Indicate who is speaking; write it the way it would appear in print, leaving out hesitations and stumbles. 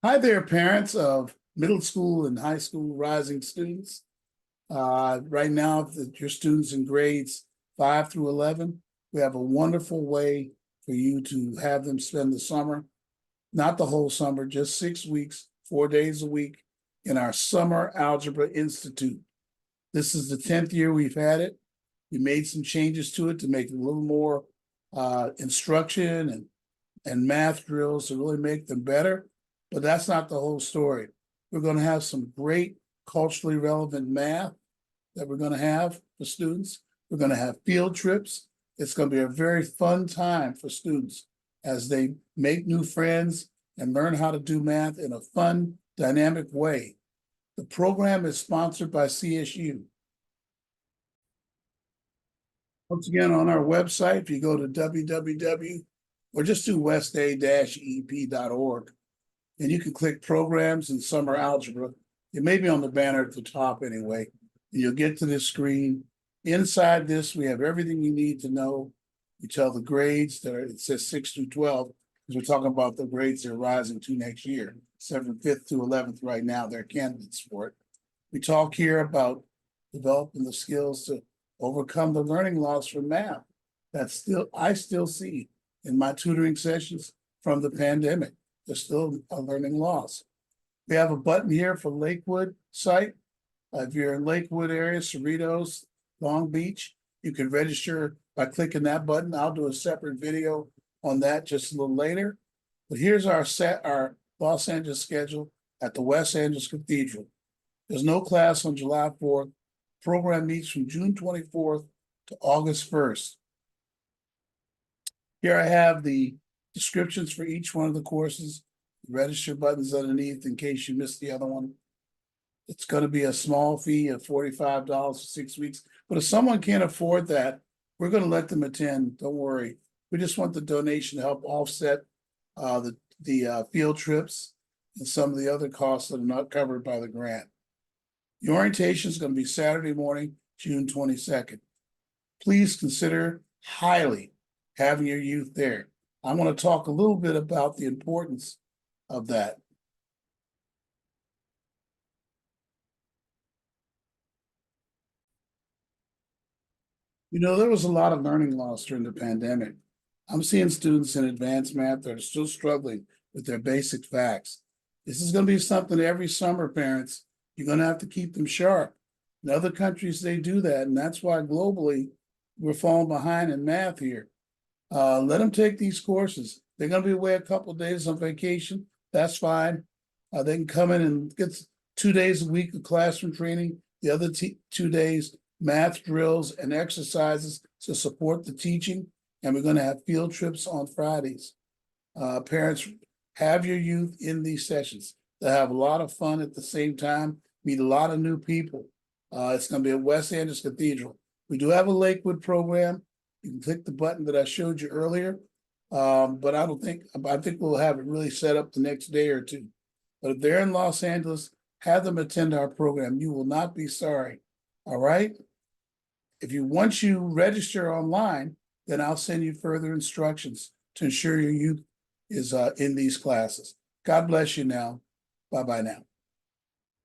Speaker 1: Hi there, parents of middle school and high school rising students. Right now, if your students in grades 5 through 11, we have a wonderful way for you to have them spend the summer, not the whole summer, just 6 weeks, 4 days a week in our Summer Algebra Institute. This is the 10th year we've had it. We made some changes to it to make it a little more instruction and math drills to really make them better. But that's not the whole story. We're going to have some great culturally relevant math that we're going to have for students. We're going to have field trips. It's going to be a very fun time for students as they make new friends and learn how to do math in a fun, dynamic way. The program is sponsored by CSU. Once again, on our website, if you go to www or just do westa-ep.org, and you can click programs and summer algebra. It may be on the banner at the top anyway. You'll get to this screen. Inside this, we have everything you need to know. We tell the grades that it says 6 through 12, because we're talking about the grades they're rising to next year. 7th, 5th through 11th right now, they're candidates for it. We talk here about developing the skills to overcome the learning loss from math. I still see in my tutoring sessions from the pandemic. There's still a learning loss. We have a button here for Lakewood site. If you're in Lakewood area, Cerritos, Long Beach, you can register by clicking that button. I'll do a separate video on that just a little later. But here's our Los Angeles schedule at the Los Angeles Cathedral. There's no class on July 4th. Program meets from June 24th to August 1st. Here I have the descriptions for each one of the courses, register buttons underneath in case you missed the other one. It's going to be a small fee of $45 for 6 weeks. But if someone can't afford that, we're going to let them attend. Don't worry. We just want the donation to help offset the field trips and some of the other costs that are not covered by the grant. The orientation is going to be Saturday morning, June 22nd. Please consider highly having your youth there. I want to talk a little bit about the importance of that. You know, there was a lot of learning loss during the pandemic. I'm seeing students in advanced math that are still struggling with their basic facts. This is going to be something every summer, parents. You're going to have to keep them sharp. In other countries, they do that, and that's why globally we're falling behind in math here. Let them take these courses. They're going to be away a couple of days on vacation. That's fine. They can come in and get 2 days a week of classroom training. The other 2 days, math drills and exercises to support the teaching. And we're going to have field trips on Fridays. Parents, have your youth in these sessions. They'll have a lot of fun at the same time, meet a lot of new people. It's going to be at Los Angeles Cathedral. We do have a Lakewood program. You can click the button that I showed you earlier, but I think we'll have it really set up the next day or two. But if they're in Los Angeles, have them attend our program. You will not be sorry. All right. Once you register online, then I'll send you further instructions to ensure your youth is in these classes. God bless you now. Bye-bye now.